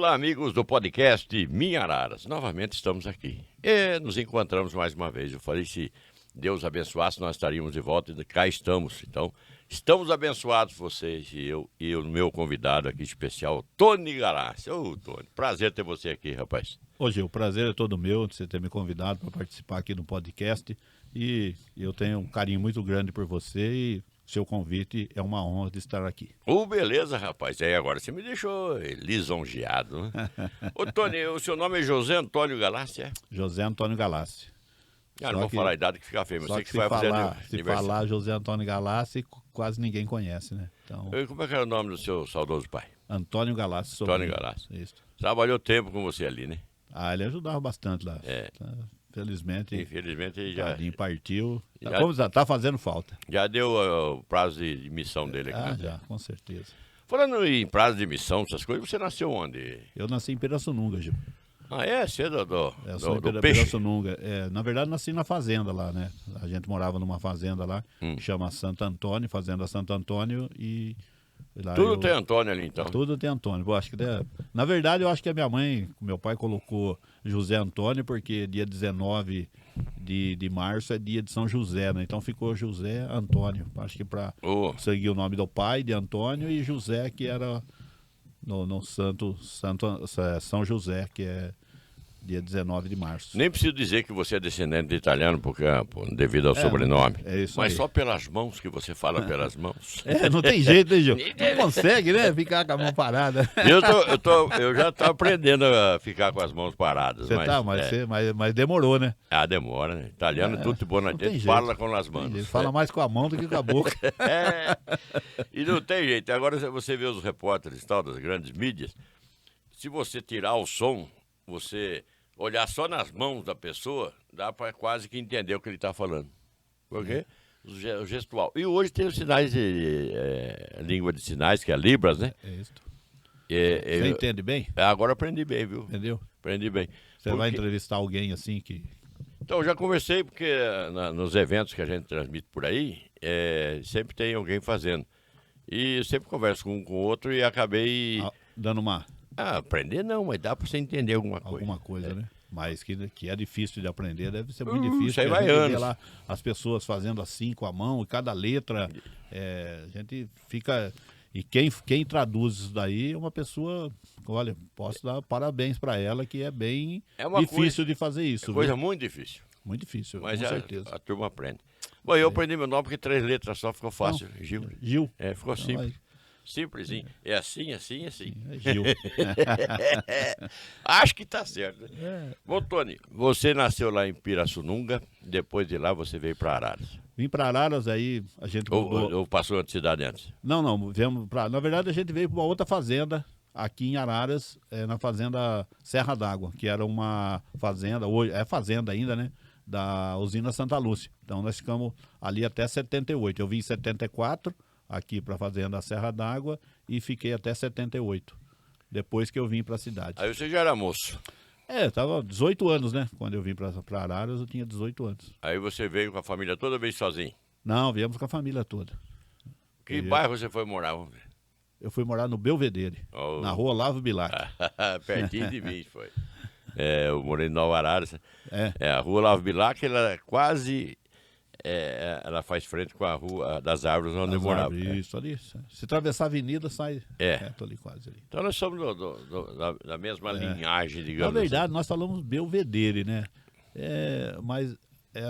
Olá, amigos do podcast Minha Araras. Novamente estamos aqui. E nos encontramos mais uma vez. Eu falei, se Deus abençoasse, nós estaríamos de volta e cá estamos. Então, estamos abençoados, vocês e o meu convidado aqui especial, Tony Galassi. Ô, Tony, prazer ter você aqui, rapaz. Ô, Gil, o prazer é todo meu de você ter me convidado para participar aqui no podcast. E eu tenho um carinho muito grande por você e seu convite é uma honra de estar aqui. Beleza, rapaz. Agora você me deixou lisonjeado, né? Ô, Tony, o seu nome é José Antônio Galassi, é? José Antônio Galassi. Não vou falar a idade que fica feio, mas só sei que que vai fazer se falar José Antônio Galassi, quase ninguém conhece, né? Então, como é que era o nome do seu saudoso pai? Antônio Galassi. Antônio Galassi. Isso. Trabalhou tempo com você ali, né? Ah, ele ajudava bastante lá. Felizmente. Infelizmente ele já partiu. Tá fazendo falta. Já deu o prazo de missão dele aqui. Ah, já, com certeza. Falando em prazo de missão, essas coisas, você nasceu onde? Eu nasci em Pirassununga, Gil. Ah, é? Você é do peixe? Pirassununga. Na verdade, nasci na fazenda lá, né? A gente morava numa fazenda lá, que chama Santo Antônio, Fazenda Santo Antônio e... Tudo tem Antônio ali, então? Tudo tem Antônio. Na verdade, eu acho que a minha mãe, meu pai colocou José Antônio, porque dia 19 de março é dia de São José, né? Então ficou José Antônio. Acho que para seguir o nome do pai, de Antônio, e José, que era no São José, que é dia 19 de março. Nem preciso dizer que você é descendente de italiano, porque devido ao sobrenome. É isso Mas aí. só pelas mãos que você fala pelas mãos. Não tem jeito, né, Gil? Não consegue, né? Ficar com a mão parada. Eu já estou aprendendo a ficar com as mãos paradas. Mas demorou, né? Ah, demora, né? Italiano tudo bom na gente, fala com as mãos. Ele fala mais com a mão do que com a boca. E não tem jeito. Agora você vê os repórteres e tal, das grandes mídias, se você tirar o som, você olhar só nas mãos da pessoa, dá para quase que entender o que ele está falando. Por quê? O gestual. E hoje tem os sinais de língua de sinais, que é Libras, né? É isso. Você entende bem? Agora aprendi bem, viu? Entendeu? Aprendi bem. Você vai entrevistar alguém assim que... Então, eu já conversei, porque nos eventos que a gente transmite por aí, sempre tem alguém fazendo. E eu sempre converso com um com o outro e acabei... dando uma... aprender não, mas dá para você entender alguma coisa. Alguma coisa, né? Mas que é difícil de aprender, deve ser muito difícil. Isso aí vai anos. Lá as pessoas fazendo assim com a mão, e cada letra, a gente fica... E quem traduz isso daí é uma pessoa, olha, posso dar parabéns para ela, que é bem difícil de fazer isso. Coisa muito difícil. Muito difícil, mas com certeza. A turma aprende. Bom, eu aprendi meu nome porque 3 letras só ficou fácil. Gil. Ficou simples. Simplesinho. É assim, assim, assim. É Gil. Acho que tá certo. Né? Bom, Tony, você nasceu lá em Pirassununga, depois de lá você veio para Araras. Vim para Araras, aí a gente mudou... Ou passou outra cidade antes? Não, viemos pra... Na verdade, a gente veio para uma outra fazenda, aqui em Araras, na fazenda Serra d'Água, que era uma fazenda, hoje é fazenda ainda, né? Da usina Santa Lúcia. Então nós ficamos ali até 78. Eu vim em 74... aqui para a fazenda Serra d'Água e fiquei até 78, depois que eu vim para a cidade. Aí você já era moço? Tava 18 anos, né? Quando eu vim para Araras, eu tinha 18 anos. Aí você veio com a família toda vez sozinho? Não, viemos com a família toda. Que bairro você foi morar? Eu fui morar no Belvedere, na rua Olavo Bilac. Pertinho de mim, foi. Eu morei em Nova Araras. A rua Olavo Bilac, ela é quase... ela faz frente com a Rua das Árvores, onde eu morava. Isso, ali. Se atravessar a avenida, sai reto ali, quase ali. Então nós somos da mesma linhagem, digamos. Na verdade, nós falamos Belvedere, né? Mas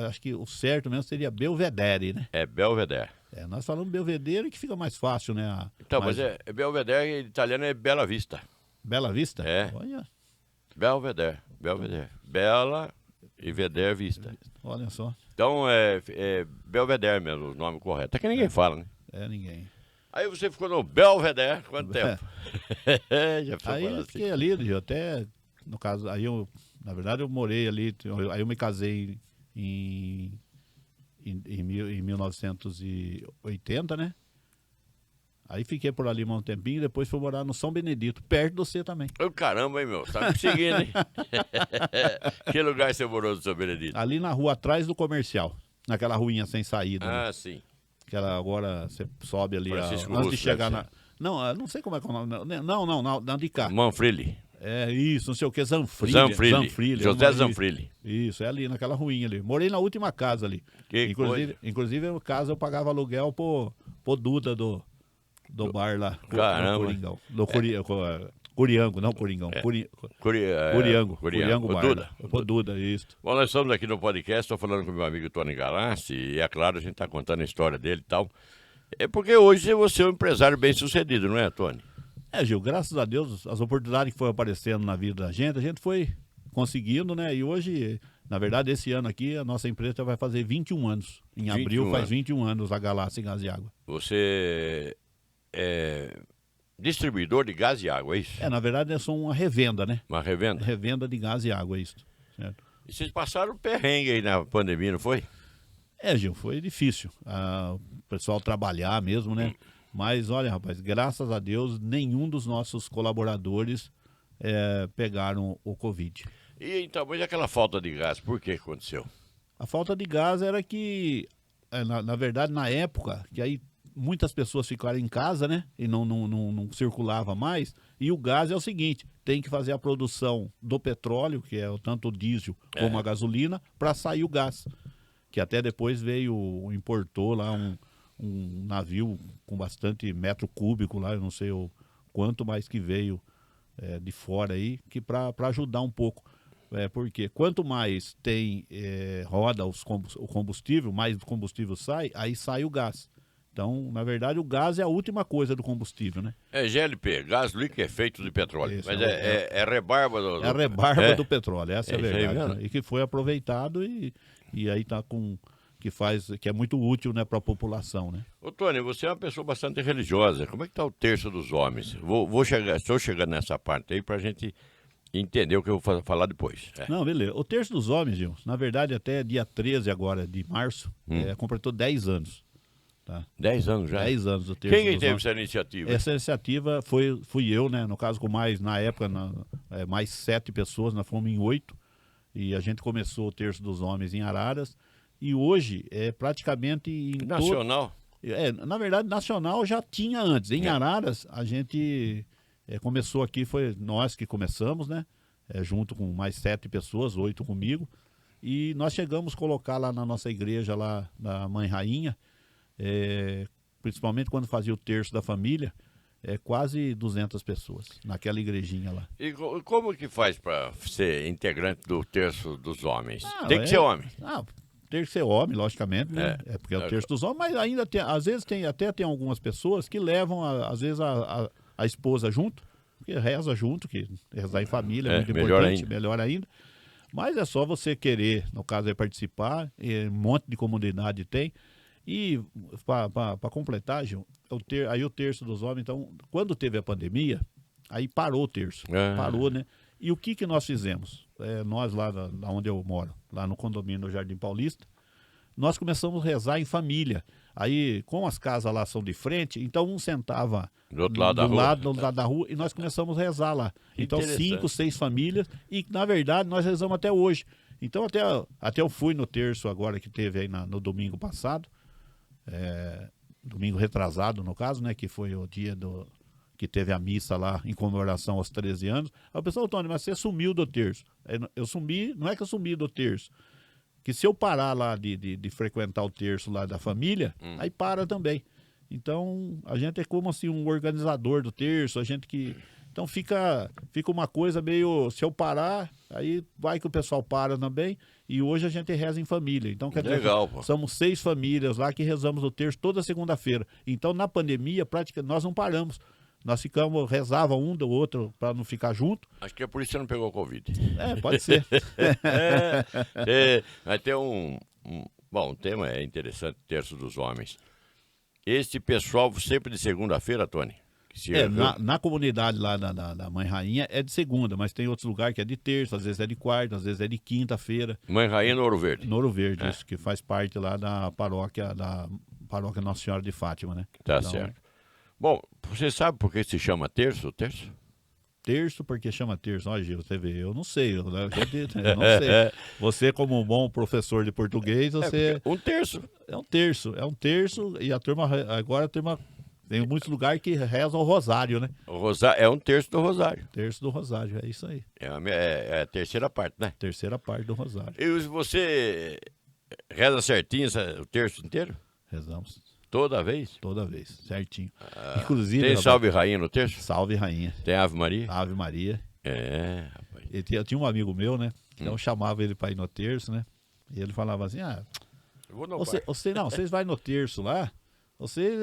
acho que o certo mesmo seria Belvedere, né? Belvedere. Nós falamos Belvedere, que fica mais fácil, né? Mas Belvedere, em italiano é Bela Vista. Bela Vista? Olha. Belvedere. Bela e Vedere Vista. Olha só. Então Belvedere mesmo, o nome correto. É que ninguém fala, né? Ninguém. Aí você ficou no Belvedere quanto tempo? Aí eu fiquei ali, até, no caso, na verdade eu morei ali, aí eu me casei em 1980, né? Aí fiquei por ali um tempinho e depois fui morar no São Benedito, perto de você também. Caramba, hein, meu? Tá me seguindo, hein? Que lugar você morou no São Benedito? Ali na rua atrás do comercial, naquela ruinha sem saída. Sim. Aquela agora você sobe ali Francisco antes Russo, de chegar na... Não, não sei como é que é o nome. Não, de cá. Manfredi. Isso, não sei o que, Zanfrilli. José Zanfrilli. Isso, é ali naquela ruinha ali. Morei na última casa ali. Inclusive, no caso, eu pagava aluguel pro Duda do bar lá. Caramba. Coringão. Curiango, não Coringão. Curiango bar. Duda. Pro Duda, isso. Bom, nós estamos aqui no podcast, estou falando com meu amigo Tony Galassi, e é claro, a gente está contando a história dele e tal. É porque hoje você é um empresário bem sucedido, não é, Tony? Gil, graças a Deus, as oportunidades que foram aparecendo na vida da gente, a gente foi conseguindo, né? E hoje, na verdade, esse ano aqui, a nossa empresa vai fazer 21 anos. Em abril faz 21 anos a Galassi Gás e Água. Você é distribuidor de gás e água, é isso? Na verdade, é só uma revenda, né? Uma revenda? Revenda de gás e água, é isso. Certo? E vocês passaram um perrengue aí na pandemia, não foi? Gil, foi difícil. O pessoal trabalhar mesmo, né? Mas olha, rapaz, graças a Deus, nenhum dos nossos colaboradores pegaram o Covid. E então, mas aquela falta de gás, por que aconteceu? A falta de gás era que, na verdade, na época, que aí muitas pessoas ficaram em casa, né? E não circulava mais. E o gás é o seguinte, tem que fazer a produção do petróleo, que é tanto o diesel como a gasolina, para sair o gás. Que até depois importou lá um navio com bastante metro cúbico lá, eu não sei o quanto mais que veio de fora aí, que para ajudar um pouco. Porque quanto mais roda o combustível, mais do combustível sai, aí sai o gás. Então, na verdade, o gás é a última coisa do combustível, né? É GLP, gás líquido é feito de petróleo. Isso, mas é rebarba do... É a rebarba do petróleo, essa é a verdade. Aí, né? E que foi aproveitado e aí tá com... que é muito útil, né, para a população, né? Ô, Tony, você é uma pessoa bastante religiosa. Como é que tá o terço dos homens? Estou chegando nessa parte aí pra gente entender o que eu vou falar depois. Não, beleza. O terço dos homens, Gil, na verdade, até dia 13 agora de março, completou 10 anos. Tá? 10 anos já? 10 anos o terço Quem dos teve homens. essa iniciativa? Essa iniciativa fui eu, né? No caso, com mais, na época, mais 7 pessoas, nós fomos em 8. E a gente começou o terço dos homens em Araras. E hoje é praticamente em nacional? Na verdade, nacional já tinha antes. Em Araras, a gente começou aqui, foi nós que começamos, né? Junto com mais 7 pessoas, 8 comigo. E nós chegamos a colocar lá na nossa igreja, lá da Mãe Rainha, principalmente quando fazia o terço da família, quase 200 pessoas naquela igrejinha lá. E como que faz para ser integrante do terço dos homens? Tem que ser homem. Tem que ser homem, logicamente, né? Porque é o terço dos homens, mas ainda às vezes tem algumas pessoas que levam, às vezes, a esposa junto, porque reza junto, que rezar em família é muito importante, melhor ainda. Mas é só você querer, no caso, participar, um monte de comunidade tem. E para completar, Gil, aí o terço dos homens, então, quando teve a pandemia, aí parou o terço, parou, né? E o que nós fizemos? Nós lá onde eu moro, lá no condomínio do Jardim Paulista, nós começamos a rezar em família. Aí, como as casas lá são de frente, então um sentava do outro lado da rua e nós começamos a rezar lá. Então 5, 6 famílias e, na verdade, nós rezamos até hoje. Então até eu fui no terço agora que teve aí no domingo passado, domingo retrasado no caso, né, que foi o dia que teve a missa lá em comemoração aos 13 anos. Aí o pessoal, Tony, mas você sumiu do terço. Eu sumi, não é que eu sumi do terço, que se eu parar lá de frequentar o terço lá da família, aí para também. Então, a gente é como assim um organizador do terço, então fica uma coisa meio, se eu parar, aí vai que o pessoal para também, e hoje a gente reza em família. Então, quer dizer, somos 6 famílias lá que rezamos o terço toda segunda-feira. Então, na pandemia, praticamente, nós não paramos. Nós rezava um do outro para não ficar junto. Acho que é por isso que você não pegou Covid. Pode ser. Vai ter bom, o tema é interessante, terço dos homens. Este pessoal sempre de segunda-feira, Tony? Na comunidade lá da Mãe Rainha é de segunda, mas tem outros lugares que é de terça, às vezes é de quarta, às vezes é de quinta-feira. Mãe Rainha no Ouro Verde. No Ouro Verde, isso, que faz parte lá da paróquia Nossa Senhora de Fátima, né? Tá certo. Bom, você sabe por que se chama terço? Terço porque chama terço. Olha, Gil, você vê, eu não sei. Eu não sei. Você, como um bom professor de português, você... Um terço. É um terço. E agora a turma Tem muitos lugares que rezam o rosário, né? O rosário é um terço do rosário. Terço do rosário, é isso aí. É a terceira parte, né? Terceira parte do rosário. E você reza certinho o terço inteiro? Rezamos Toda vez? toda vez, certinho. Inclusive, Tem rapaz, salve rainha no terço? salve rainha, Tem Ave Maria? Ave Maria. É, rapaz. Eu tinha um amigo meu, né? Então eu chamava ele para ir no terço, né? E ele falava assim: Eu vou no vocês vai no terço lá, vocês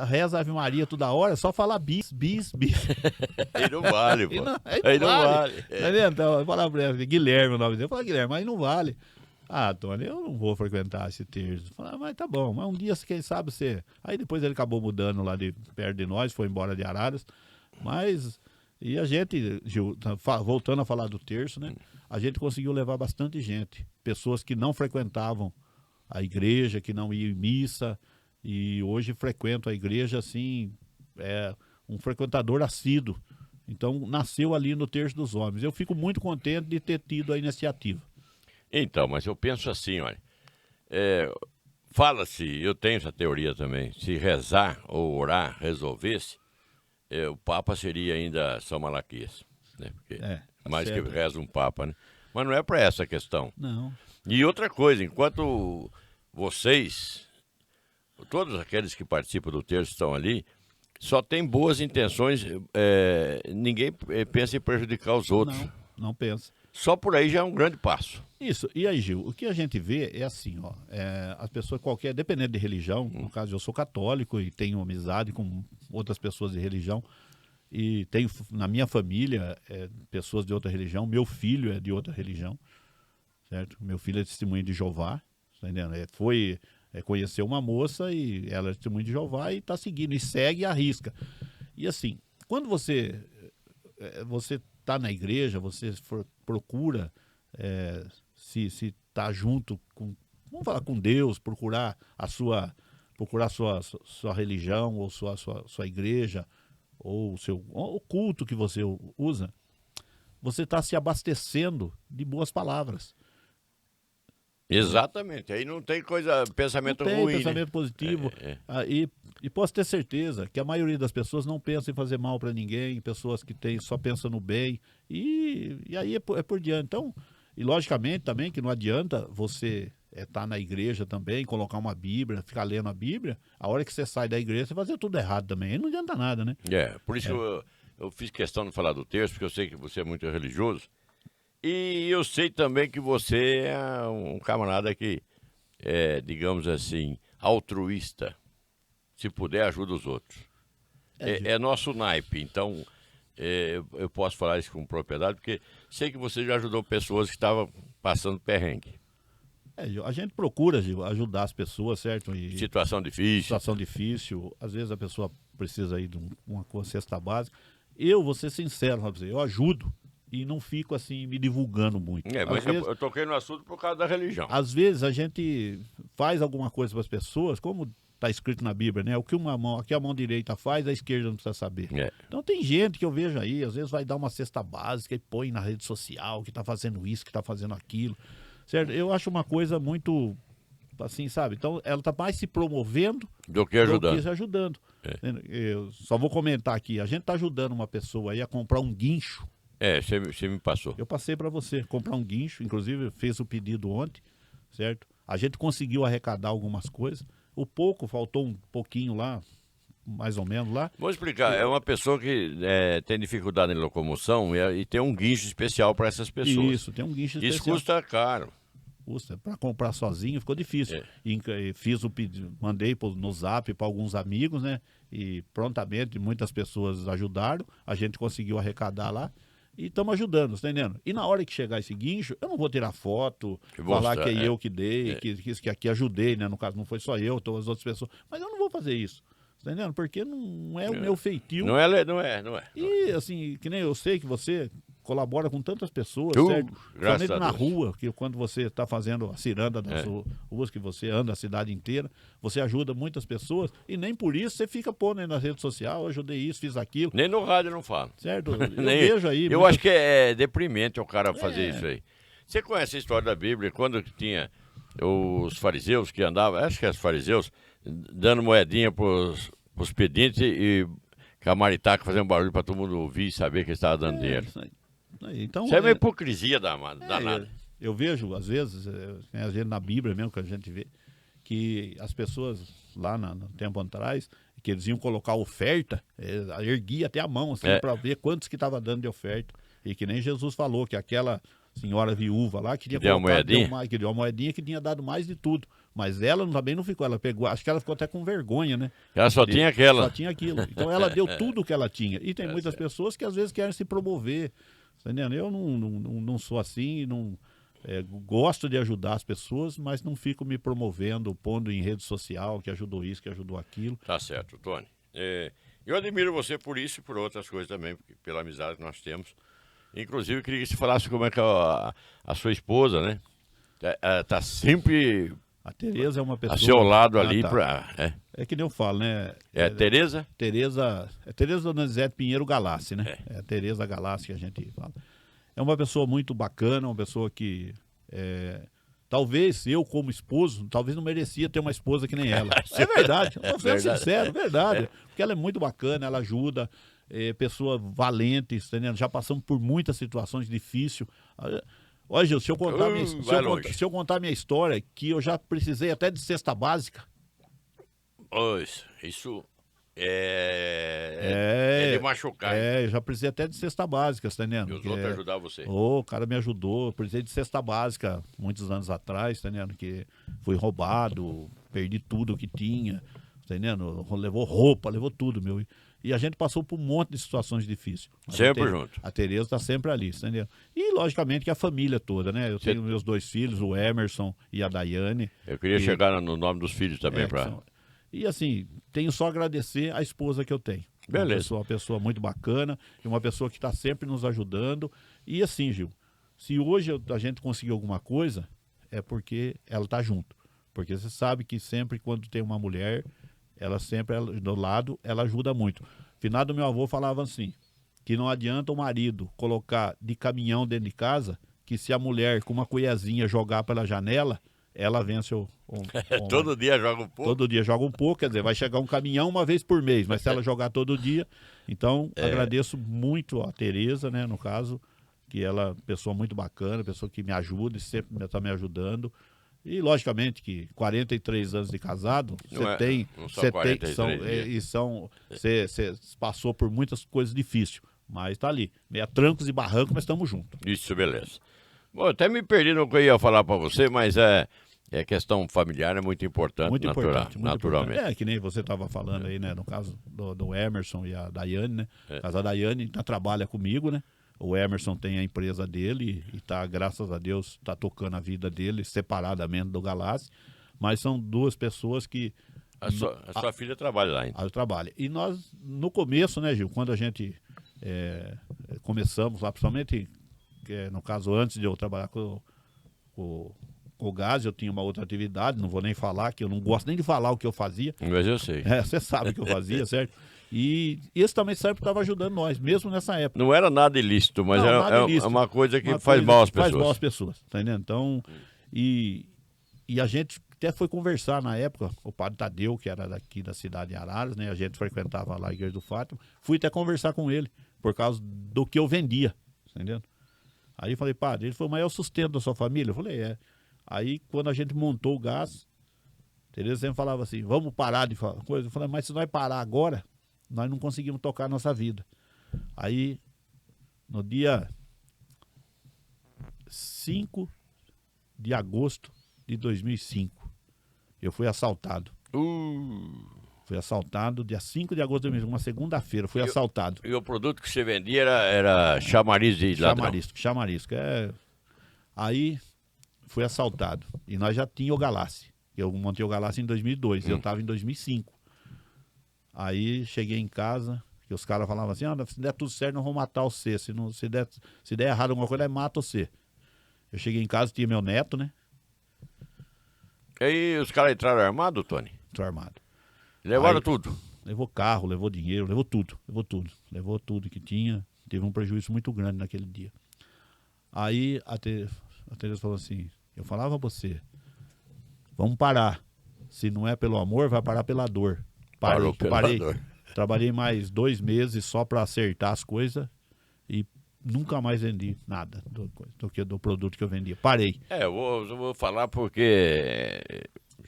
rezam Ave Maria toda hora, é só falar bis. Aí não vale, pô. Aí não vale. Tá vendo? Então, eu falava pra ele, Guilherme o nome dele. Eu falava, Guilherme, mas não vale. Ah, Tony, eu não vou frequentar esse terço. Eu falava, mas tá bom, mas um dia, quem sabe, você... Aí depois ele acabou mudando lá perto de nós, foi embora de Araras. Mas, e a gente, Gil, voltando a falar do terço, né? A gente conseguiu levar bastante gente. Pessoas que não frequentavam a igreja, que não iam em missa, e hoje frequentam a igreja, assim, é um frequentador assíduo. Então, nasceu ali no Terço dos Homens. Eu fico muito contente de ter tido a iniciativa. Então, mas eu penso assim, olha, fala-se, eu tenho essa teoria também, se rezar ou orar resolvesse, o Papa seria ainda São Malaquias, né? Porque Tá mais certo. que reza um Papa, né? Mas não é para essa questão. Não. E outra coisa, enquanto vocês, todos aqueles que participam do terço estão ali, só tem boas intenções, ninguém pensa em prejudicar os outros. Não pensa. Só por aí já é um grande passo. Isso. E aí, Gil, o que a gente vê é assim, ó, as pessoas qualquer, dependendo de religião, no caso eu sou católico e tenho amizade com outras pessoas de religião, e tenho na minha família pessoas de outra religião, meu filho é de outra religião, certo? Meu filho é testemunho de Jeová, tá entendendo? Conheceu uma moça e ela é testemunha de Jeová e está seguindo, e segue e arrisca. E assim, quando você está na igreja, você procura se tá junto com, vamos falar, com Deus, procurar a sua religião ou sua igreja ou o culto que você usa, você está se abastecendo de boas palavras. Exatamente, aí não tem pensamento Não tem ruim, pensamento né? positivo. E posso ter certeza que a maioria das pessoas não pensa em fazer mal para ninguém, pessoas que só pensam no bem, e aí é por diante. Então, e logicamente também que não adianta você estar na igreja também, colocar uma Bíblia, ficar lendo a Bíblia, a hora que você sai da igreja você fazer tudo errado também, aí não adianta nada, né? Por isso eu fiz questão de falar do terço, porque eu sei que você é muito religioso, e eu sei também que você é um camarada que digamos assim, altruísta. Se puder, ajuda os outros. É nosso naipe, então eu posso falar isso com propriedade, porque sei que você já ajudou pessoas que estavam passando perrengue. A gente procura, Gil, ajudar as pessoas, certo? Situação difícil. Situação difícil, às vezes a pessoa precisa aí de uma cesta básica. Vou ser sincero pra você, eu ajudo e não fico assim me divulgando muito. Mas eu toquei no assunto por causa da religião. Às vezes a gente faz alguma coisa para as pessoas, como está escrito na Bíblia, né? O que a mão direita faz, a esquerda não precisa saber. Então tem gente que eu vejo aí, às vezes vai dar uma cesta básica e põe na rede social que está fazendo isso, que está fazendo aquilo, certo? Eu acho uma coisa muito, assim, sabe? Então ela está mais se promovendo do que ajudando. Eu só vou comentar aqui, a gente está ajudando uma pessoa aí a comprar um guincho. Você me passou. Eu passei para você comprar um guincho, inclusive fez o pedido ontem, certo? A gente conseguiu arrecadar algumas coisas. Faltou um pouquinho lá, mais ou menos lá. Vou explicar, é uma pessoa que tem dificuldade em locomoção e tem um guincho especial para essas pessoas. Isso, tem um guincho especial. Isso custa caro. Para comprar sozinho ficou difícil. E fiz o pedido, mandei no Zap para alguns amigos, né? E prontamente muitas pessoas ajudaram, a gente conseguiu arrecadar lá. E estamos ajudando, tá entendendo? E na hora que chegar esse guincho, eu não vou tirar foto, falar que eu que dei, que aqui ajudei, né? No caso, não foi só eu, todas as outras pessoas. Mas eu não vou fazer isso, tá entendendo? Porque não é o meu feitio. Não é. E assim, que nem eu sei que você colabora com tantas pessoas, certo? Principalmente na rua, que quando você está fazendo a ciranda das ruas, que você anda a cidade inteira, você ajuda muitas pessoas e nem por isso você fica pondo aí na rede social, eu ajudei isso, fiz aquilo. Nem no rádio não falo. Certo? Eu vejo aí. Eu acho que é deprimente o cara fazer isso aí. Você conhece a história da Bíblia, quando tinha os fariseus que andavam, acho que os fariseus, dando moedinha para os pedintes e com a maritaca fazendo barulho para todo mundo ouvir e saber que ele estava dando dinheiro. Então, Isso é uma hipocrisia danada. Eu vejo, às vezes, na Bíblia mesmo que a gente vê, que as pessoas lá no tempo atrás, que eles iam colocar oferta, erguia até a mão, assim, para ver quantos que estava dando de oferta. E que nem Jesus falou, que aquela senhora viúva lá queria deu uma moedinha? Que deu uma moedinha que tinha dado mais de tudo. Mas ela também não ficou, ela pegou, acho que ela ficou até com vergonha, né? Ela só tinha aquela. Só tinha aquilo. Então ela deu tudo o que ela tinha. E tem muitas pessoas que às vezes querem se promover. Tá entendendo? Eu não sou assim, gosto de ajudar as pessoas, mas não fico me promovendo, pondo em rede social que ajudou isso, que ajudou aquilo. Tá certo, Tony. Eu admiro você por isso e por outras coisas também, pela amizade que nós temos. Inclusive, eu queria que você falasse como é que a sua esposa, né? Tá sempre A Tereza é uma pessoa... a seu lado ali. Tá. É que nem eu falo, né? Tereza? Tereza Donizete Pinheiro Galassi, né? É a Tereza Galassi que a gente fala. É uma pessoa muito bacana, uma pessoa que... talvez eu, como esposo, talvez não merecia ter uma esposa que nem ela. É verdade, eu sou sincero, verdade. Porque ela é muito bacana, ela ajuda, pessoa valente, entendendo? Já passamos por muitas situações difíceis. Olha, Gil, se eu contar minha história, que eu já precisei até de cesta básica. Pois, isso é de machucar. Eu já precisei até de cesta básica, tá entendendo? E os outros ajudar você. O cara me ajudou, eu precisei de cesta básica muitos anos atrás, tá entendendo? Que fui roubado, perdi tudo que tinha, tá entendendo? Levou roupa, levou tudo, meu. E a gente passou por um monte de situações difíceis. Sempre junto. A Tereza tá sempre ali, tá entendendo? E, logicamente, que a família toda, né? Eu tenho meus 2 filhos, o Emerson e a Daiane. Eu queria chegar no nome dos filhos também, E assim, tenho só a agradecer a esposa que eu tenho. Beleza. Uma pessoa muito bacana e uma pessoa que está sempre nos ajudando. E assim, Gil, se hoje a gente conseguir alguma coisa, é porque ela está junto. Porque você sabe que sempre quando tem uma mulher, ela sempre do lado, ela ajuda muito. Finado meu avô falava assim, que não adianta o marido colocar de caminhão dentro de casa, que se a mulher com uma colherzinha jogar pela janela, ela vence todo dia joga um pouco. Todo dia joga um pouco, quer dizer, vai chegar um caminhão uma vez por mês, mas se ela jogar todo dia, então agradeço muito a Tereza, né, no caso, que ela é uma pessoa muito bacana, pessoa que me ajuda e sempre está me ajudando. E logicamente que 43 anos de casado, você passou por muitas coisas difíceis, mas está ali, meia trancos e barrancos, mas estamos juntos. Isso, beleza. Bom, até me perdi no que eu ia falar para você, mas questão familiar é muito importante, muito importante. Naturalmente. Que nem você estava falando aí, né? No caso do Emerson e a Daiane, né? Mas a Daiane trabalha comigo, né? O Emerson tem a empresa dele e tá, graças a Deus, tá tocando a vida dele separadamente do Galassi. Mas são 2 pessoas que... A sua filha trabalha lá ainda. Ela trabalha. E nós, no começo, né, Gil? Quando a gente começamos lá, principalmente... no caso, antes de eu trabalhar com o gás, eu tinha uma outra atividade, não vou nem falar, que eu não gosto nem de falar o que eu fazia. Mas eu sei. Você sabe o que eu fazia, certo? E esse também sempre estava ajudando nós, mesmo nessa época. Não era nada ilícito, mas é uma coisa que faz mal às pessoas. Faz mal às pessoas, tá entendendo? Então, e a gente até foi conversar na época, o padre Tadeu, que era daqui da cidade de Araras, né? A gente frequentava lá a Igreja do Fátima, fui até conversar com ele, por causa do que eu vendia, tá entendendo? Aí eu falei, padre, ele falou, mas é o sustento da sua família? Eu falei, Aí quando a gente montou o gás, Tereza sempre falava assim, vamos parar de falar coisa. Eu falei, mas se nós parar agora, nós não conseguimos tocar a nossa vida. Aí, no dia 5 de agosto de 2005, eu fui assaltado. Fui assaltado dia 5 de agosto de 2005, uma segunda-feira, fui assaltado. E o produto que você vendia era chamariz de ladrão? Chamarisco. Aí, fui assaltado. E nós já tínhamos o Galassi. Eu montei o Galassi em 2002, eu estava em 2005. Aí, cheguei em casa, que os caras falavam assim, se der tudo certo, não vou matar você. Se der errado alguma coisa, mata você. Eu cheguei em casa, tinha meu neto, né? E aí, os caras entraram armados, Tony? Entrou armado. Levaram tudo? Levou carro, levou dinheiro, levou tudo. Levou tudo que tinha. Teve um prejuízo muito grande naquele dia. Aí, a Tereza falou assim, eu falava a você, vamos parar. Se não é pelo amor, vai parar pela dor. Parou pela parei. dor. Trabalhei mais 2 meses só para acertar as coisas e nunca mais vendi nada do produto que eu vendia. Parei. Eu vou falar porque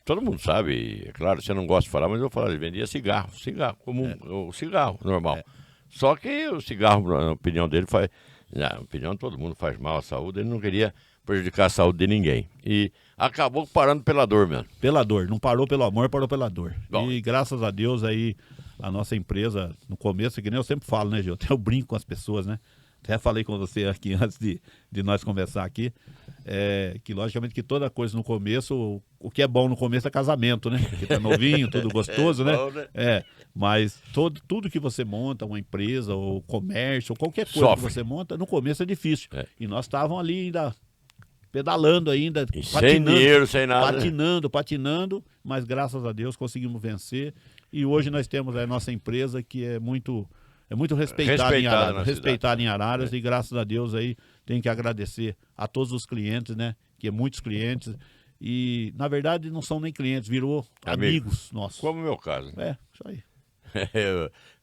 todo mundo sabe, é claro, você não gosta de falar, mas eu vou falar, ele vendia cigarro comum, o cigarro normal. Só que o cigarro, na opinião dele, na opinião de todo mundo, faz mal à saúde, ele não queria prejudicar a saúde de ninguém. E acabou parando pela dor mesmo. Pela dor, não parou pelo amor, parou pela dor. Bom. E graças a Deus aí, a nossa empresa, no começo, que nem eu sempre falo, né, Gil? Até eu brinco com as pessoas, né? Até falei com você aqui antes de nós conversar aqui, que logicamente que toda coisa no começo, o que é bom no começo é casamento, né? Porque tá novinho, tudo gostoso, né? Bom, né? Mas tudo que você monta, uma empresa, ou comércio, ou qualquer coisa Sofre. que você monta, no começo é difícil. E nós estávamos ali ainda pedalando ainda, E sem dinheiro, sem nada. patinando, mas graças a Deus conseguimos vencer. E hoje nós temos a nossa empresa que é muito respeitada em Araras, respeitada em Araras, e graças a Deus aí tem que agradecer a todos os clientes, né? Que é muitos clientes. E na verdade não são nem clientes, virou amigos nossos. Como o meu caso. Isso aí.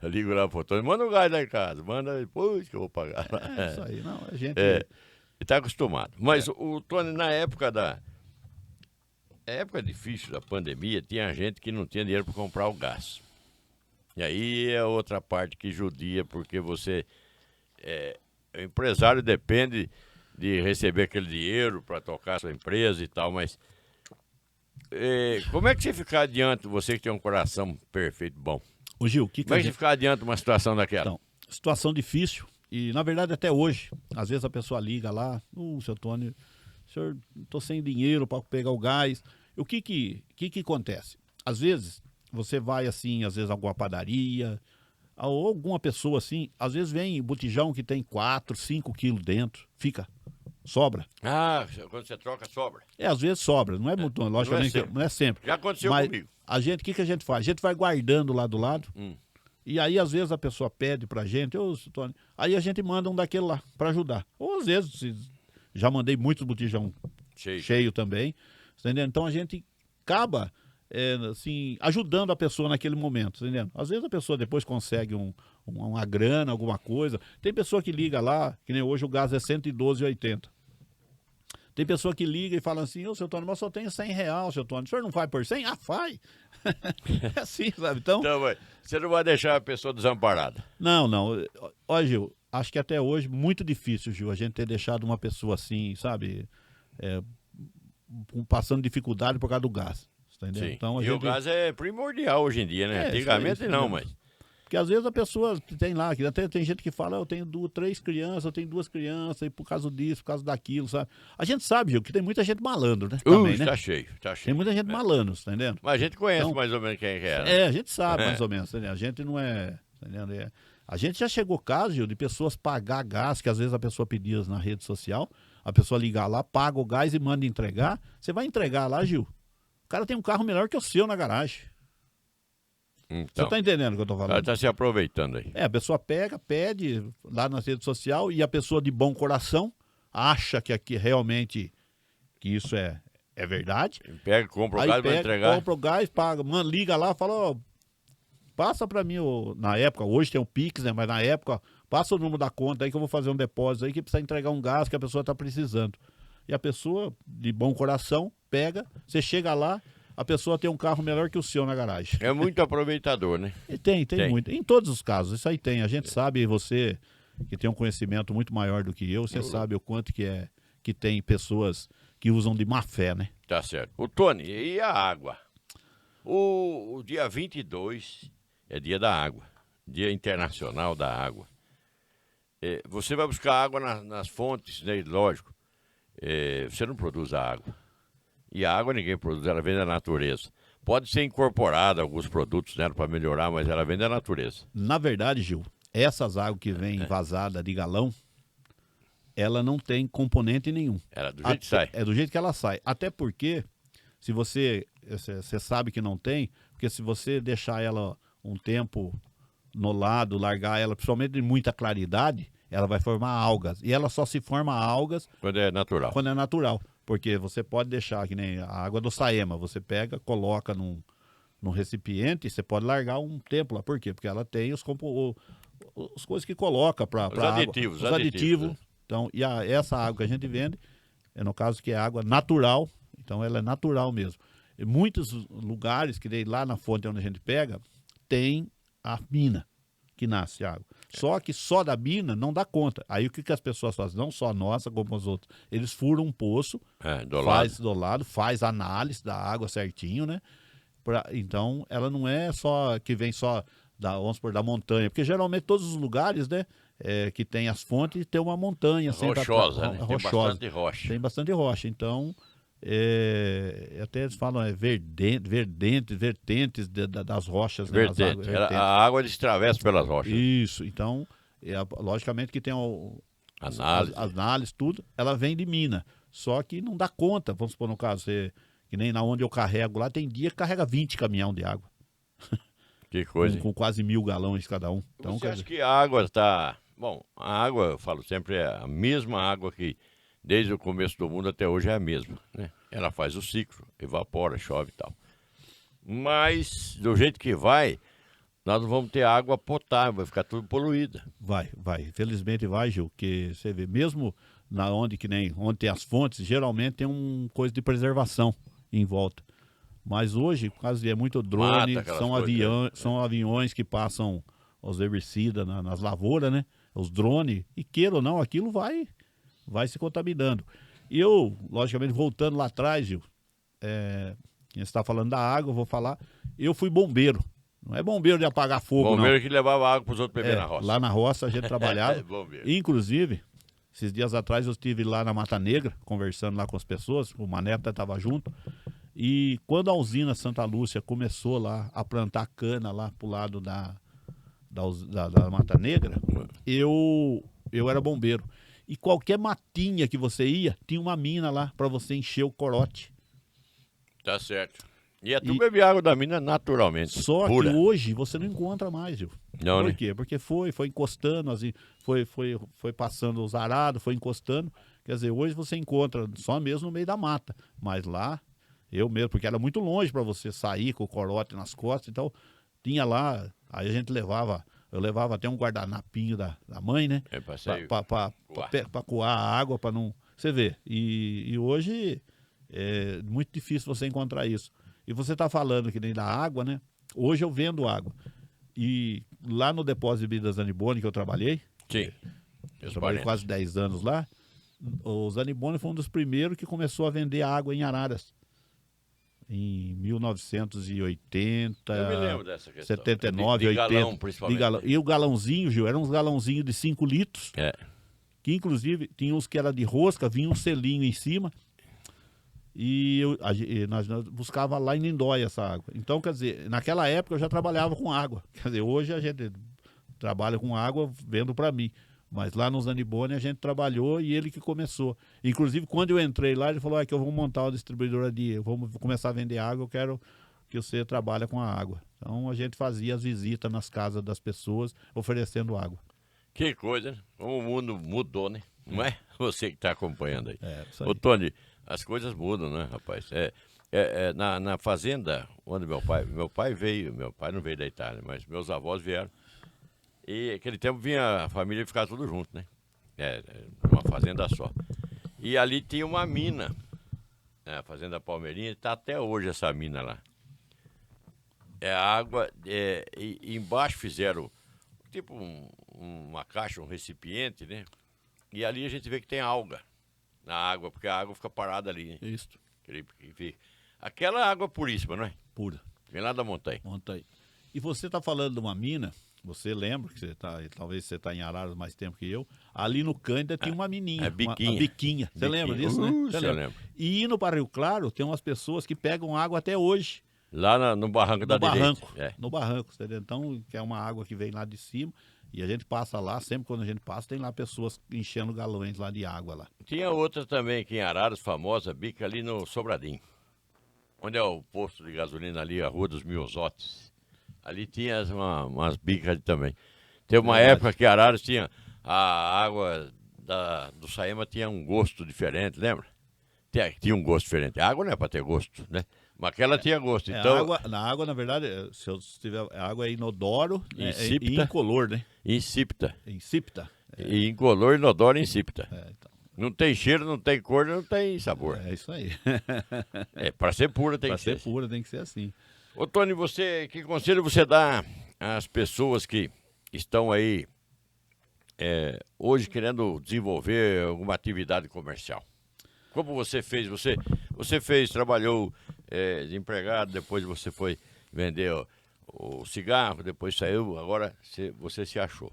Eu ligo lá pro Tony, manda um gás lá em casa, manda depois que eu vou pagar. Isso aí, não, a gente... Está acostumado. Mas o Tony, na época época difícil da pandemia, tinha gente que não tinha dinheiro para comprar o gás. E aí é outra parte que judia, porque você... o empresário depende de receber aquele dinheiro para tocar a sua empresa e tal, mas... como é que você fica adiante, você que tem um coração perfeito, bom? Ô Gil, como é que você fica adiante de uma situação daquela? Então, situação difícil. E, na verdade, até hoje, às vezes a pessoa liga lá, seu Tony, senhor, estou sem dinheiro para pegar o gás. O que acontece? Às vezes, você vai assim, às vezes alguma padaria, ou alguma pessoa assim, às vezes vem botijão que tem 4, 5 quilos dentro, sobra. Quando você troca, sobra. Às vezes sobra, não é muito, logicamente, não é sempre. Já aconteceu comigo. O que a gente faz? A gente vai guardando lá do lado. E aí, às vezes, a pessoa pede pra gente, Tony, aí a gente manda um daquele lá pra ajudar. Ou às vezes, já mandei muitos botijão cheio também, entendeu? Então a gente acaba, assim, ajudando a pessoa naquele momento, entendeu? Às vezes a pessoa depois consegue uma grana, alguma coisa. Tem pessoa que liga lá, que nem hoje o gás é R$112,80. Tem pessoa que liga e fala assim, seu Tony, mas só tenho R$100, seu Tony. O senhor não vai por 100? Faz. É assim, sabe? Então, você não vai deixar a pessoa desamparada. Não. Ó, Gil, acho que até hoje muito difícil, Gil, a gente ter deixado uma pessoa assim, sabe? Passando dificuldade por causa do gás. Entendeu? Sim. Então, o gás é primordial hoje em dia, né? Antigamente não, mas... Porque às vezes a pessoa tem lá, que até tem gente que fala, eu tenho 3 crianças, eu tenho 2 crianças, e por causa disso, por causa daquilo, sabe? A gente sabe, Gil, que tem muita gente malandro, né? Também, né? Tá cheio. Tem muita gente malandro, tá entendendo? Mas a gente conhece Então, mais ou menos quem é, né? A gente sabe mais ou menos, tá entendendo? A gente não é... Tá entendendo? A gente já chegou caso, Gil, de pessoas pagar gás, que às vezes a pessoa pedia na rede social, a pessoa ligar lá, paga o gás e manda entregar. Você vai entregar lá, Gil, o cara tem um carro melhor que o seu na garagem. Então, você tá entendendo o que eu tô falando? Ela tá se aproveitando aí. A pessoa pede lá na rede social e a pessoa de bom coração acha que aqui realmente que isso é verdade. Pega, compra o gás, vai entregar. Compra o gás, paga, liga lá, fala, passa pra mim, na época, hoje tem o Pix, né, mas na época, passa o número da conta aí que eu vou fazer um depósito aí que precisa entregar um gás que a pessoa tá precisando. E a pessoa de bom coração pega, você chega lá, a pessoa tem um carro melhor que o seu na garagem. É muito aproveitador, né? E tem muito. Em todos os casos, isso aí tem. A gente sabe, você que tem um conhecimento muito maior do que eu, você sabe o quanto que tem pessoas que usam de má fé, né? Tá certo. O Tony, e a água? O dia 22 é dia da água, dia internacional da água. Você vai buscar água nas fontes, né? Lógico. Você não produz a água. E a água ninguém produz, ela vem da natureza. Pode ser incorporada alguns produtos nela para melhorar, mas ela vem da natureza. Na verdade, Gil, essas águas que vêm vazadas de galão, ela não tem componente nenhum. Ela do jeito que sai. É do jeito que ela sai. Até porque, se você sabe que não tem, porque se você deixar ela um tempo no lado, largar ela, principalmente de muita claridade, ela vai formar algas. E ela só se forma algas... Quando é natural. Quando é natural. Porque você pode deixar, que nem a água do Saema, você pega, coloca num recipiente, você pode largar um tempo lá. Por quê? Porque ela tem as coisas que coloca para aditivos, os aditivos. Então, essa água que a gente vende, no caso que é água natural, então ela é natural mesmo. Em muitos lugares, que nem lá na fonte onde a gente pega, tem a mina que nasce água. Só que só da mina não dá conta. Aí o que as pessoas fazem? Não só a nossa, como os outros. Eles furam um poço, faz análise da água certinho, né? Então, ela não é só que vem só vamos supor, da montanha. Porque geralmente todos os lugares, né? Que tem as fontes, tem uma montanha. Rochosa, né? Rochosa. Tem bastante rocha. Tem bastante rocha. Então, até eles falam vertentes das rochas. Né? Vertente. A água atravessa pelas rochas. Isso. Então, logicamente que tem análise, tudo, ela vem de mina. Só que não dá conta. Vamos supor, no caso, que nem na onde eu carrego lá, tem dia que carrega 20 caminhão de água. Que coisa. Com quase 1.000 galões cada um. Então, você acha que a água está... Bom, a água, eu falo sempre, é a mesma água que desde o começo do mundo até hoje é a mesma, né? Ela faz o ciclo, evapora, chove e tal. Mas, do jeito que vai, nós não vamos ter água potável, vai ficar tudo poluída. Vai. Felizmente vai, Gil, porque você vê, mesmo onde tem as fontes, geralmente tem coisa de preservação em volta. Mas hoje, por causa de muito drone, são aviões que passam os herbicidas nas lavouras, né? Os drones, e queira ou não, aquilo vai se contaminando. E eu, logicamente, voltando lá atrás, Gil, quem está falando da água, eu vou falar, eu fui bombeiro. Não é bombeiro de apagar fogo, bombeiro não. que levava água para os outros beber na roça. Lá na roça a gente trabalhava. Inclusive, esses dias atrás eu estive lá na Mata Negra, conversando lá com as pessoas, o Mané até estava junto. E quando a usina Santa Lúcia começou lá a plantar cana lá pro lado da Mata Negra, eu era bombeiro. E qualquer matinha que você ia, tinha uma mina lá para você encher o corote. Tá certo. E tu bebe água da mina naturalmente. Só pura. Que hoje você não encontra mais, viu? Não, Por quê? Porque foi encostando, assim, foi passando os arados, foi encostando. Quer dizer, hoje você encontra só mesmo no meio da mata. Mas lá, eu mesmo, porque era muito longe para você sair com o corote nas costas, então tinha lá, aí a gente eu levava até um guardanapinho da mãe, né? Para coar a água, para não... Você vê, e hoje é muito difícil você encontrar isso. E você está falando que nem da água, né? Hoje eu vendo água. E lá no depósito de bebidas Zanibone que eu trabalhei, sim, eu trabalhei quase 10 anos lá, o Zanibone foi um dos primeiros que começou a vender água em Araras. Em 1980, eu me lembro dessa questão. 79, de 80. Galão, principalmente. E o galãozinho, Gil, eram uns galãozinhos de 5 litros. Que inclusive tinha uns que era de rosca, vinha um selinho em cima. E nós buscava lá em Lindóia essa água. Então, quer dizer, naquela época eu já trabalhava com água. Quer dizer, hoje a gente trabalha com água vendo para mim. Mas lá no Zanibone a gente trabalhou e ele que começou. Inclusive, quando eu entrei lá, ele falou que eu vou montar uma distribuidora eu vou começar a vender água, eu quero que você trabalhe com a água. Então a gente fazia as visitas nas casas das pessoas, oferecendo água. Que coisa, né? Como o mundo mudou, né? Não é você que está acompanhando aí. Isso aí. Ô, Tony, as coisas mudam, né, rapaz? Na fazenda onde meu pai não veio da Itália, mas meus avós vieram. E naquele tempo vinha a família ficar tudo junto, né? Uma fazenda só. E ali tinha uma mina, a Fazenda Palmeirinha, está até hoje essa mina lá. Água, e embaixo fizeram tipo uma caixa, um recipiente, né? E ali a gente vê que tem alga na água, porque a água fica parada ali, né? Isso. Aquela água puríssima, não é? Pura. Vem lá da montanha. E você está falando de uma mina, você lembra, que talvez você está em Araras mais tempo que eu, ali no Cândida tinha uma mininha. Biquinha. Uma biquinha. Você lembra disso, né? Você lembra. E indo para Rio Claro, tem umas pessoas que pegam água até hoje. Lá no barranco da direita. No barranco, entendeu? Então, que é uma água que vem lá de cima. E a gente passa lá, sempre quando a gente passa, tem lá pessoas enchendo galões lá de água lá. Tinha outra também aqui em Araras, famosa, bica ali no Sobradinho. Onde é o posto de gasolina ali, a Rua dos Miosotes. Ali tinha umas bicas ali também. Teve uma época que Araras tinha a água do Saema tinha um gosto diferente, lembra? Tinha um gosto diferente. A água não é para ter gosto, né? Mas aquela tinha gosto, É, então... na água, na verdade, se eu tiver, a água é inodoro Insípida. e incolor, né? Insípida. Insípida. E incolor, inodoro e insípida. Então, Não tem cheiro, não tem cor, não tem sabor. é isso aí. Para ser pura tem Pra que ser ser. pura tem que ser assim. Ô, Tony, que conselho você dá às pessoas que estão aí hoje querendo desenvolver alguma atividade comercial? Como você fez? Você fez, trabalhou de empregado, depois você foi vender o cigarro, depois saiu, agora você se achou.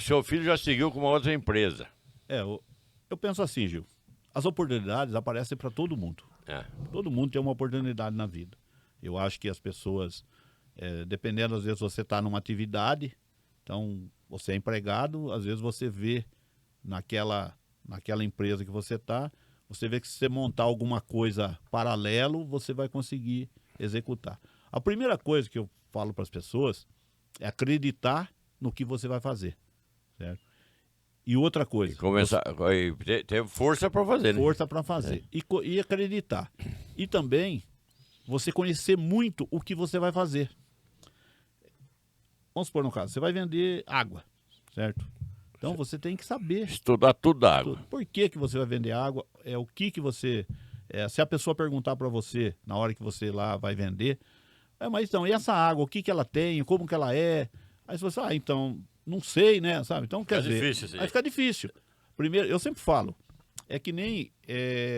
Seu filho já seguiu com uma outra empresa. Eu penso assim, Gil. As oportunidades aparecem para todo mundo. Todo mundo tem uma oportunidade na vida. Eu acho que as pessoas, dependendo, às vezes você está numa atividade, então você é empregado, às vezes você vê naquela empresa que você está, você vê que se você montar alguma coisa paralelo, você vai conseguir executar. A primeira coisa que eu falo para as pessoas é acreditar no que você vai fazer, certo? E outra coisa... Ter força para fazer, né? Força para fazer. E acreditar. E também você conhecer muito o que você vai fazer. Vamos supor no caso, você vai vender água, certo? Então você tem que saber. Estudar tudo da água. Por que você vai vender água? O que você... se a pessoa perguntar para você, na hora que você lá vai vender, mas então, e essa água, o que ela tem, como que ela é? Aí você fala, então, não sei, né? Sabe? Então, quer dizer, difícil, vai ficar difícil. Primeiro, eu sempre falo, é que nem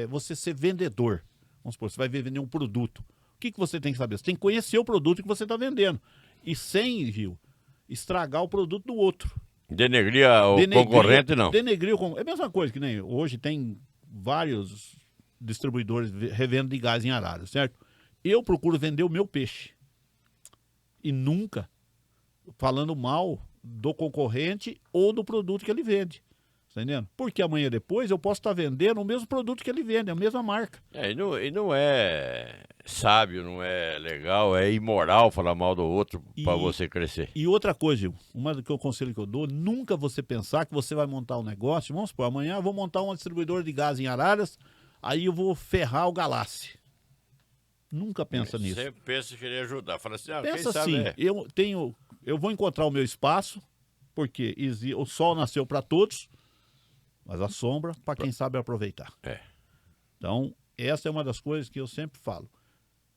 você ser vendedor. Vamos supor, você vai vender um produto. O que você tem que saber? Você tem que conhecer o produto que você está vendendo. E sem, Gil, estragar o produto do outro. Denegrir o concorrente, não. Denegrir o concorrente. É a mesma coisa que nem hoje tem vários distribuidores revendo de gás em Araras, certo? Eu procuro vender o meu peixe. E nunca falando mal do concorrente ou do produto que ele vende. Tá entendendo? Porque amanhã depois eu posso estar vendendo o mesmo produto que ele vende, a mesma marca. E não é sábio, não é legal, é imoral falar mal do outro para você crescer. E outra coisa, Gil, o conselho que eu dou, nunca você pensar que você vai montar um negócio, vamos supor, amanhã eu vou montar uma distribuidora de gás em Araras, aí eu vou ferrar o Galassi. Nunca pensa nisso. Sempre pensa em querer ajudar. Fala assim, pensa quem sabe assim, eu vou encontrar o meu espaço, porque o sol nasceu para todos, mas a sombra para quem sabe aproveitar. Então, essa é uma das coisas que eu sempre falo.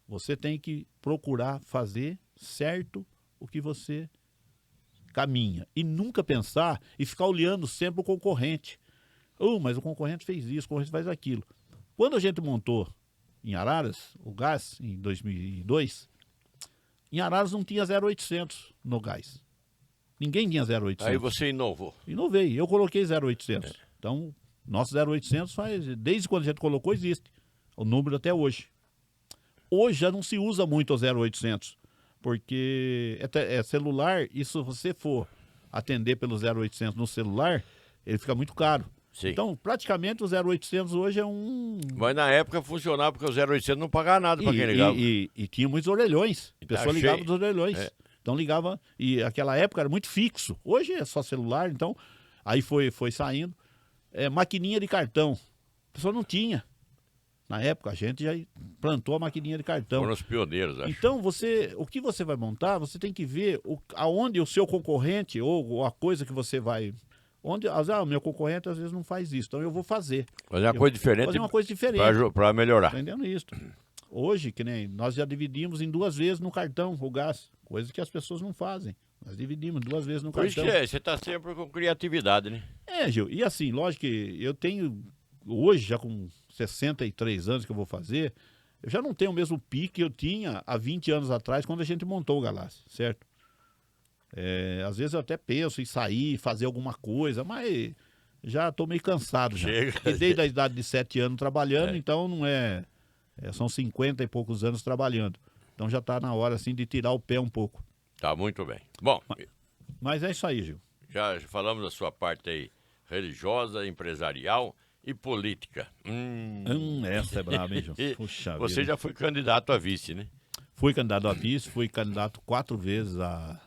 Você tem que procurar fazer certo o que você caminha. E nunca pensar e ficar olhando sempre o concorrente. Mas o concorrente fez isso, o concorrente faz aquilo. Quando a gente montou em Araras o gás, em 2002, em Araras não tinha 0,800 no gás. Ninguém tinha 0,800. Aí você inovou. Inovei, eu coloquei 0,800. Então, nosso 0,800 desde quando a gente colocou, existe. O número até hoje. Hoje já não se usa muito o 0,800, porque é celular, e se você for atender pelo 0,800 no celular, ele fica muito caro. Sim. Então, praticamente o 0,800 hoje é Mas na época funcionava, porque o 0,800 não pagava nada para quem ligava. E tinha muitos orelhões. A pessoa ligava dos orelhões. Então ligava, e aquela época era muito fixo. Hoje é só celular, então aí foi saindo. Maquininha de cartão. A pessoa não tinha. Na época a gente já plantou a maquininha de cartão. Foram os pioneiros, acho. Então o que você vai montar, você tem que ver aonde o seu concorrente ou a coisa que você vai... o meu concorrente às vezes não faz isso, então eu vou fazer. Fazer uma coisa diferente. Fazer uma coisa diferente. Para melhorar. Entendendo isso. Hoje, que nem nós já dividimos em 2 vezes no cartão o gás, coisa que as pessoas não fazem. Nós dividimos 2 vezes no Por cartão. isso que você está sempre com criatividade, né? Gil, e assim, lógico que eu tenho, hoje já com 63 anos que eu vou fazer, eu já não tenho o mesmo pique que eu tinha há 20 anos atrás, quando a gente montou o Galassi, certo? Às vezes eu até penso em sair, fazer alguma coisa, mas já estou meio cansado já. E desde a idade de 7 anos trabalhando, então não são 50 e poucos anos trabalhando. Então já está na hora assim de tirar o pé um pouco. Tá muito bem. Bom, mas é isso aí, Gil. Já falamos da sua parte aí religiosa, empresarial e política. Essa é braba, hein, Gil? Puxa Você vida. já foi candidato a vice, né? Fui candidato a vice, fui candidato 4 vezes a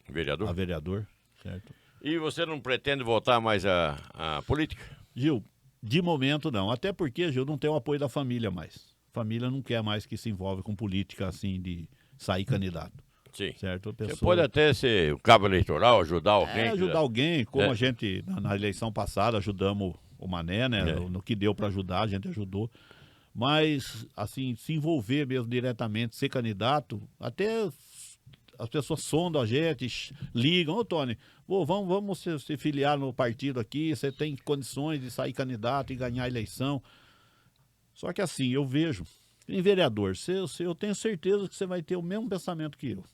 vereador, certo? E você não pretende voltar mais à política? Gil, de momento não. Até porque, Gil, não tem o apoio da família mais. família não quer mais que se envolve com política assim de sair candidato. Sim. Certo? A Você pessoa... pode até ser o cabo eleitoral, ajudar alguém. ajudar alguém, como É. a gente, na eleição passada, ajudamos o Mané, né? É. No que deu para ajudar, a gente ajudou. Mas, assim, se envolver mesmo diretamente, ser candidato, até as pessoas sondam a gente, ligam, ô Tony, vamos se filiar no partido aqui, você tem condições de sair candidato e ganhar a eleição. Só que assim, eu vejo, em vereador, eu tenho certeza que você vai ter o mesmo pensamento que eu.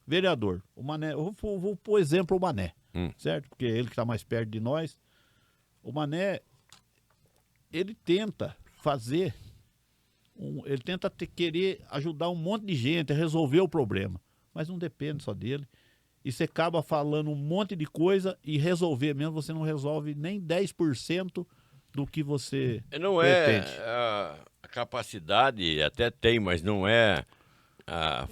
Vereador, o Mané, eu vou pôr exemplo o Mané, certo? Porque é ele que está mais perto de nós. O Mané, ele tenta fazer, ele tenta querer ajudar um monte de gente a resolver o problema, mas não depende só dele. E você acaba falando um monte de coisa e resolver mesmo, você não resolve nem 10% do que você Não pretende. é a capacidade, até tem, mas não é a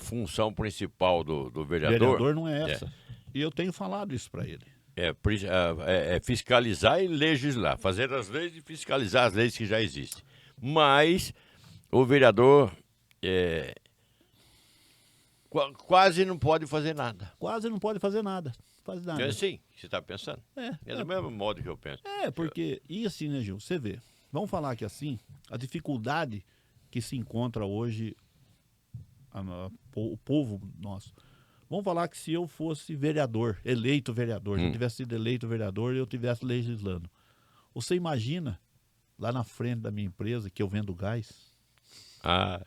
função principal do vereador. Vereador não é essa. E eu tenho falado isso para ele. É fiscalizar e legislar, fazer as leis e fiscalizar as leis que já existem. Mas o vereador quase não pode fazer nada. Quase não pode fazer nada. Faz nada. É assim que você está pensando? É do mesmo modo que eu penso. Porque, e assim, né, Gil? Você vê, vamos falar que assim, a dificuldade que se encontra hoje o povo nosso. Vamos falar que se eu fosse vereador, eleito vereador, se eu tivesse sido eleito vereador e eu estivesse legislando. Você imagina, lá na frente da minha empresa, que eu vendo gás? A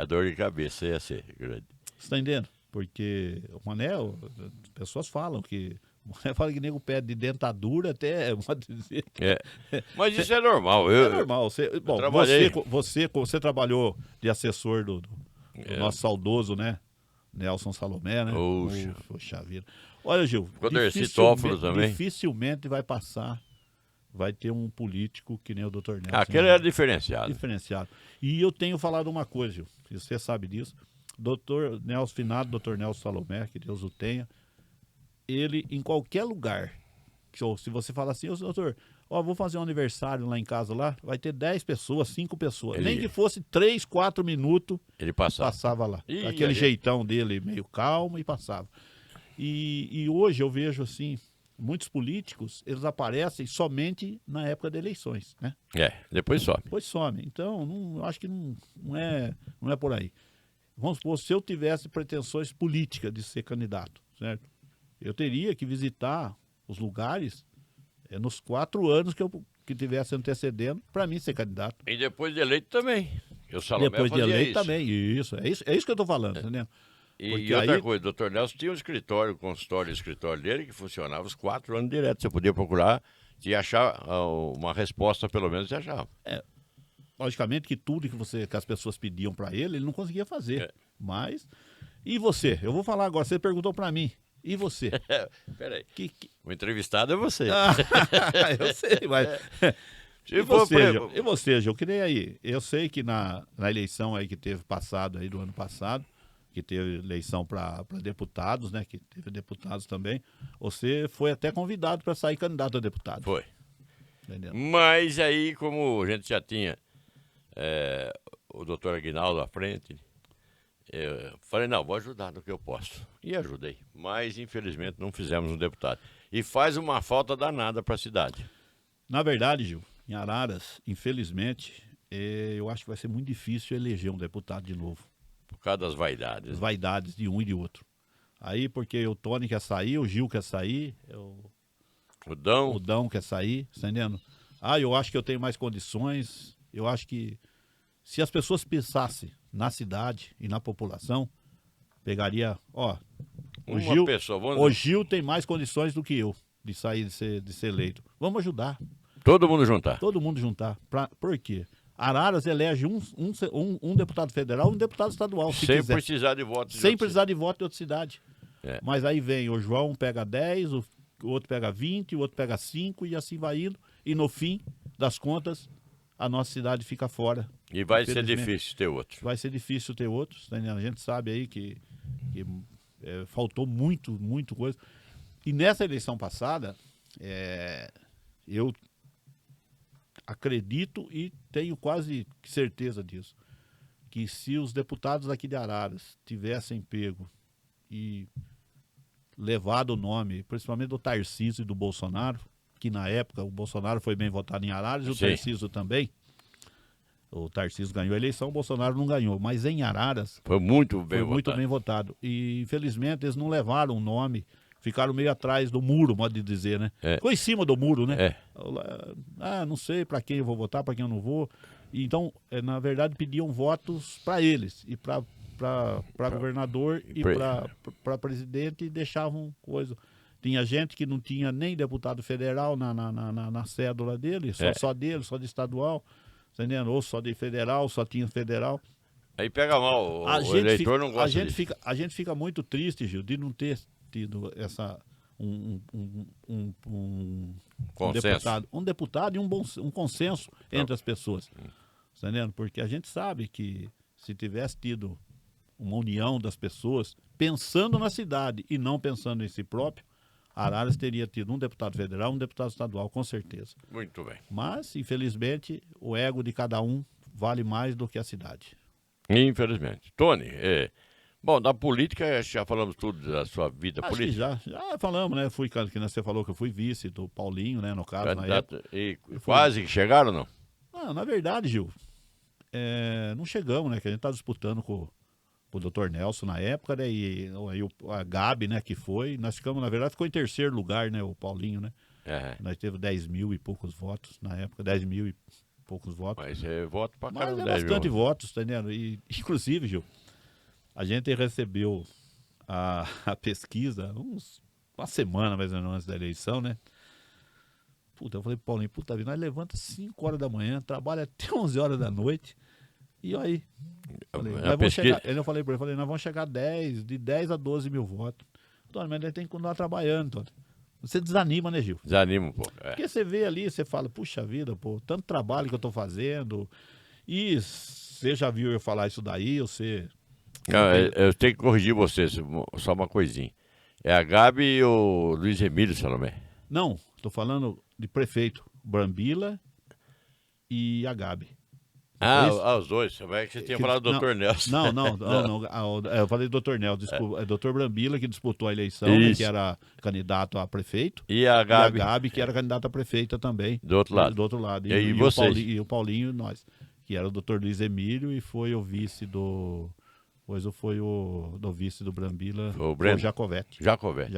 dor de cabeça ia ser grande. Você está entendendo? Porque o Mané, as pessoas falam que... O Mané fala que nego pede de dentadura até... Mas isso é normal. É normal. Você trabalhou de assessor do nosso saudoso, né? Nelson Salomé, né? Poxa vida. Olha, Gil, dificilmente vai passar, vai ter um político que nem o Dr. Nelson. Aquele é diferenciado. Diferenciado. E eu tenho falado uma coisa, Gil, você sabe disso. Dr. Nelson Finado, Dr. Nelson Salomé, que Deus o tenha, ele em qualquer lugar, se você falar assim, doutor, vou fazer um aniversário lá em casa, lá, vai ter 10 pessoas, 5 pessoas. Nem que fosse 3, 4 minutos, ele passava lá. Aquele jeitão dele, meio calmo, e passava. E hoje eu vejo assim, muitos políticos, eles aparecem somente na época de eleições, né? Depois some. Depois some. Então, eu acho que não é por aí. Vamos supor, se eu tivesse pretensões políticas de ser candidato, certo? Eu teria que visitar os lugares nos 4 anos que tivesse antecedendo para mim ser candidato. E depois de eleito também. Depois de eleito também, isso. É isso que eu estou falando, entendeu? E outra coisa, o Dr. Nelson tinha um escritório, consultório e escritório dele que funcionava os 4 anos direto. Você podia procurar e achar uma resposta, pelo menos, você achava. Logicamente que tudo que as pessoas pediam para ele não conseguia fazer. Mas, e você? Eu vou falar agora, você perguntou para mim. E você? Peraí. O entrevistado é você. Eu sei, mas... E você, Gil, que nem aí. Eu sei que na eleição aí que teve passado aí do ano passado, que teve eleição para deputados, né? Que teve deputados também. Você foi até convidado para sair candidato a deputado. Foi. Entendeu? Mas aí, como a gente já tinha o doutor Aguinaldo à frente, eu falei, não, vou ajudar no que eu posso. E ajudei. Mas, infelizmente, não fizemos um deputado. E faz uma falta danada para a cidade. Na verdade, Gil, em Araras, infelizmente, eu acho que vai ser muito difícil eleger um deputado de novo. Por causa das vaidades. As vaidades de um e de outro. Aí, porque o Tony quer sair, o Gil quer sair, o Dão quer sair, tá entendendo? Eu acho que eu tenho mais condições. Eu acho que se as pessoas pensassem na cidade e na população, pegaria, o Gil tem mais condições do que eu de sair de ser eleito. Vamos ajudar. Todo mundo juntar. Todo mundo juntar. Por quê? Araras elege um deputado federal e um deputado estadual, se quiser. Precisar de voto. Sem precisar de voto de outra cidade. Mas aí vem, o João pega 10, o outro pega 20, o outro pega 5 e assim vai indo. E no fim das contas, a nossa cidade fica fora. E vai ser difícil ter outro. Vai ser difícil ter outros. Tá entendendo? A gente sabe aí que faltou muito coisa. E nessa eleição passada, acredito e tenho quase certeza disso, que se os deputados aqui de Araras tivessem pego e levado o nome, principalmente do Tarcísio e do Bolsonaro, que na época o Bolsonaro foi bem votado em Araras e o Sim. Tarcísio também. O Tarcísio ganhou a eleição, o Bolsonaro não ganhou, mas em Araras Foi muito bem foi votado. muito bem votado. E infelizmente eles não levaram o nome, ficaram meio atrás do muro, modo de dizer, né? É. Ficou em cima do muro, né? É. Não sei para quem eu vou votar, para quem eu não vou. Então, na verdade, pediam votos para eles e para governador e para presidente e deixavam coisa. Tinha gente que não tinha nem deputado federal na cédula dele, só dele, só de estadual, tá entendendo? Ou só de federal, só tinha federal. Aí pega mal, o eleitor não gosta disso. A gente fica muito triste, Gil, de não ter tido um Consenso. deputado e um consenso entre as pessoas. Tá entendendo? Porque a gente sabe que se tivesse tido uma união das pessoas pensando na cidade e não pensando em si próprio, Araras teria tido um deputado federal, um deputado estadual, com certeza. Muito bem. Mas, infelizmente, o ego de cada um vale mais do que a cidade. Infelizmente. Tony, bom, da política já falamos tudo da sua vida Acho política. que já falamos, né? Fui, que você falou que eu fui vice do Paulinho, né? No caso, na Candidato, época. e quase que chegaram, não? Não, na verdade, Gil, não chegamos, né? Que a gente tá disputando com o Dr. Nelson na época, né? E a Gabi, né? Que foi. Nós ficamos, na verdade, ficou em terceiro lugar, né? O Paulinho, né? Nós teve 10 mil e poucos votos na época, 10 mil e poucos votos. Mas é voto pra Mas caramba. é bastante votos, tá entendendo? E, inclusive, Gil, a gente recebeu a pesquisa uma semana mais ou menos antes da eleição, né? Puta, eu falei pro Paulinho, puta vida, nós levanta 5 horas da manhã, trabalha até 11 horas da noite, e aí? Falei, nós vamos chegar, eu falei pra ele, nós vamos chegar de 10 a 12 mil votos. Antônio, mas nós tem que continuar trabalhando, Antônio. Você desanima, né, Gil? Desanima um pouco. Porque você vê ali, você fala, puxa vida, pô, tanto trabalho que eu tô fazendo, e você já viu eu falar isso daí, você... Não, eu tenho que corrigir você, só uma coisinha. É a Gabi e o Luiz Emílio Salomé. Não, tô falando de prefeito, Brambila e a Gabi. Os dois. Você tinha falado do Dr. Nelson. Não. Eu falei do Dr. Nelson, desculpa. É Dr. Brambila que disputou a eleição, né, que era candidato a prefeito. E a Gabi, que era candidata a prefeita também. Do outro lado. Do outro lado. E vocês? O Paulinho, nós. Que era o Dr. Luiz Emílio e foi o vice do... Pois foi o do vice do Brambila, o Jacovetti. Jacovetti.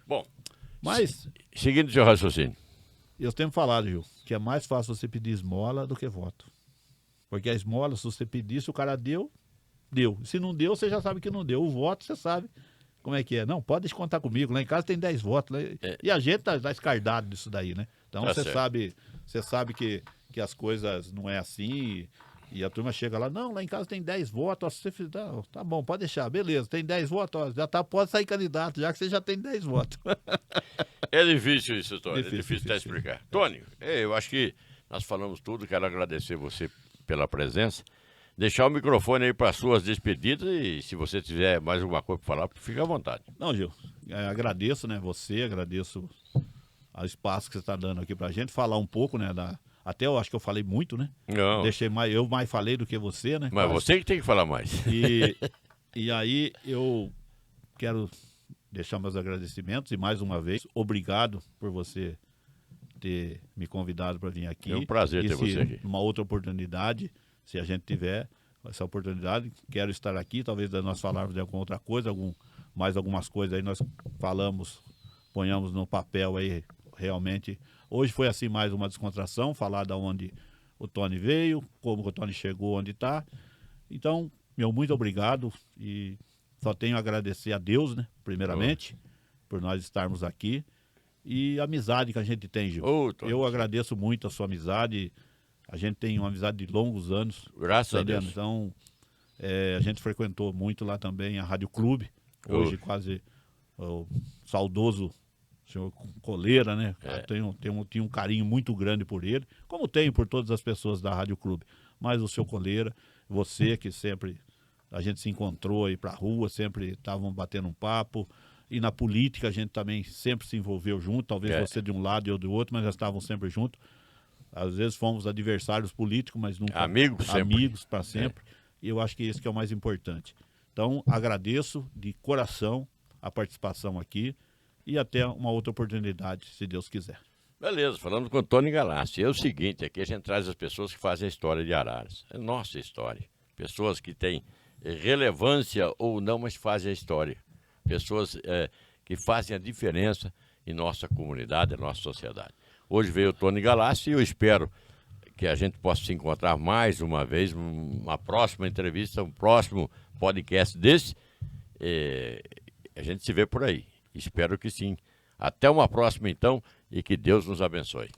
Bom, mas... Seguindo o seu raciocínio. Eu tenho falado, Gil, que é mais fácil você pedir esmola do que voto. Porque a esmola, se você pedir, se o cara deu. Se não deu, você já sabe que não deu. O voto, você sabe como é que é. Não, pode descontar comigo. Lá em casa tem 10 votos. Né? E a gente tá escardado disso daí, né? Então você sabe que as coisas não é assim. E a turma chega lá, não, lá em casa tem 10 votos. Você tá bom, pode deixar. Beleza, tem 10 votos, ó, já pode sair candidato, já que você já tem 10 votos. É difícil isso, Tony. É difícil até explicar. Tony, eu acho que nós falamos tudo. Quero agradecer você pela presença. Deixar o microfone aí para suas despedidas e se você tiver mais alguma coisa para falar, fique à vontade. Não, Gil, agradeço, né, agradeço o espaço que você está dando aqui para a gente, falar um pouco, né, até eu acho que eu falei muito, né? Não. Eu mais falei do que você, né? Mas você que tem que falar mais. E aí eu quero deixar meus agradecimentos e mais uma vez, obrigado por você ter me convidado para vir aqui. É um prazer ter você aqui. Uma outra oportunidade, se a gente tiver essa oportunidade, quero estar aqui, talvez nós falarmos de alguma outra coisa, mais algumas coisas aí nós ponhamos no papel aí realmente. Hoje foi assim mais uma descontração, falar da onde o Tony veio, como o Tony chegou onde está. Então, muito obrigado e só tenho a agradecer a Deus, né, primeiramente, por nós estarmos aqui e a amizade que a gente tem, Gil. Eu agradeço muito a sua amizade, a gente tem uma amizade de longos anos. Graças a Deus. Então, a gente frequentou muito lá também a Rádio Clube, hoje quase o saudoso senhor Coleira, né? Tenho um carinho muito grande por ele, como tenho por todas as pessoas da Rádio Clube. Mas o senhor Coleira, você que sempre a gente se encontrou aí pra rua, sempre estavam batendo um papo. E na política a gente também sempre se envolveu junto, talvez você de um lado e eu do outro, mas nós estávamos sempre juntos. às vezes fomos adversários políticos, mas nunca Amigos sempre. amigos para sempre. E eu acho que esse que é o mais importante. Então, agradeço de coração a participação aqui e até uma outra oportunidade, se Deus quiser. Beleza, falando com o Tony Galassi. É o seguinte, aqui a gente traz as pessoas que fazem a história de Araras. É nossa história. Pessoas que têm relevância ou não, mas fazem a história. Pessoas que fazem a diferença em nossa comunidade, em nossa sociedade. Hoje veio o Tony Galassi e eu espero que a gente possa se encontrar mais uma vez, uma próxima entrevista, um próximo podcast desse. A gente se vê por aí. Espero que sim. Até uma próxima, então, e que Deus nos abençoe.